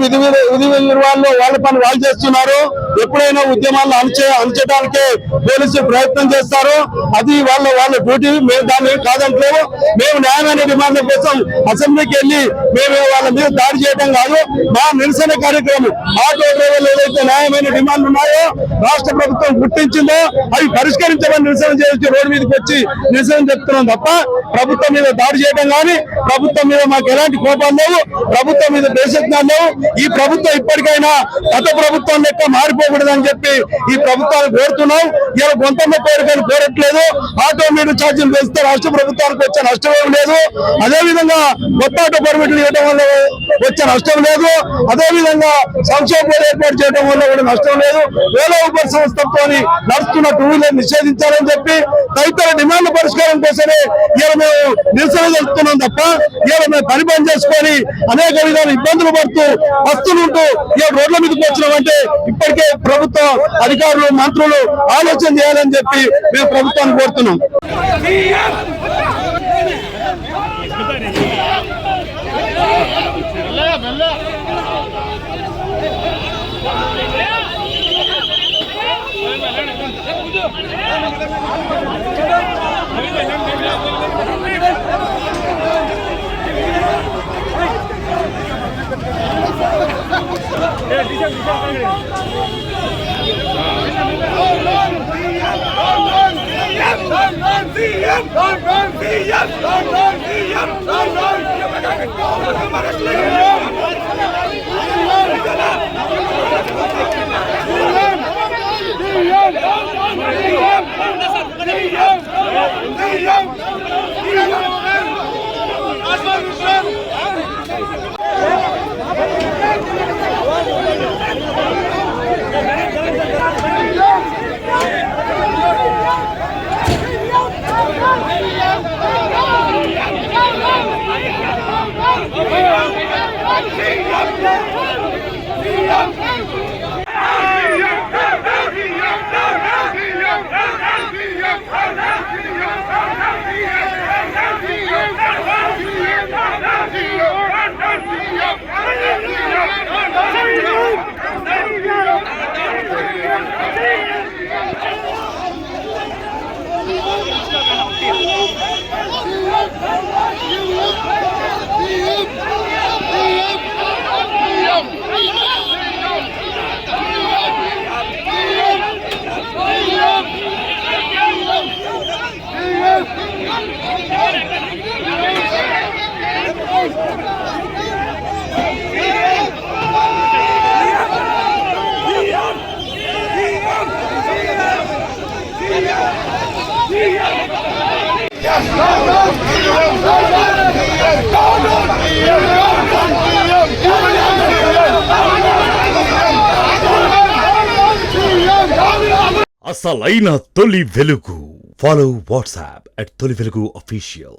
పోలీసులు విధి నిర్వహణలో వాళ్ళ పని వాళ్ళు చేస్తున్నారు. ఎప్పుడైనా ఉద్యమాలను అణచడానికే పోలీసులు ప్రయత్నం చేస్తారు. అది వాళ్ళ డ్యూటీ. మేము దాన్ని కాదంటలేము. మేము న్యాయమైన డిమాండ్ల కోసం అసెంబ్లీకి వెళ్ళి మేము వాళ్ళ మీద దాడి చేయడం కాదు. మా నిరసన కార్యక్రమం ఆటో డ్రైవర్లు ఏదైతే న్యాయమైన డిమాండ్లు ఉన్నాయో రాష్ట్ర ప్రభుత్వం గుర్తించిందో అవి పరిష్కరించమని నిరసన చేసి రోడ్డు మీదకి వచ్చి నిరసన చెప్తున్నాం తప్ప ప్రభుత్వం మీద దాడి చేయడం కానీ, ప్రభుత్వం మీద మాకు ఎలాంటి కోపాలు లేవు, ప్రభుత్వం మీద దేశజ్ఞానం లేవు. ఈ ప్రభుత్వం ఇప్పటికైనా గత ప్రభుత్వం లెక్క మారిపోకూడదని చెప్పి ఈ ప్రభుత్వాన్ని కోరుతున్నాం. ఇలా గొంతమ్మ కోరికలు కోరట్లేదు. ఆటో మీద ఛార్జీలు వేస్తే రాష్ట్ర ప్రభుత్వానికి వచ్చే నష్టం ఏం లేదు. అదేవిధంగా కొత్త ఆటో పర్మిట్లు ఇవ్వడం వల్ల వచ్చే నష్టం లేదు. అదేవిధంగా సంక్షేమ బోర్డు ఏర్పాటు చేయడం వల్ల కూడా నష్టం లేదు. ఓలా ఊబర్ సంస్థతో నడుస్తున్న టూ వీలర్ నిషేధించాలని చెప్పి తదితర డిమాండ్ల పరిష్కారం కోసమే ఇలా మేము నిరసన జరుపుతున్నాం తప్ప ఇలా మేము పని బంద్ చేసుకొని అనేక విధాల ఇబ్బందులు పడుతూ వస్తుంటూ ఇలా రోడ్ల మీదకి వచ్చినామంటే ఇప్పటికే ప్రభుత్వ అధికారులు మంత్రులు ఆలోచన చేయాలని చెప్పి మేము ప్రభుత్వాన్ని కోరుతున్నాం. అసలైన తొలి వెలుగు. ఫాలో వాట్సాప్ @తొలి వెలుగు official.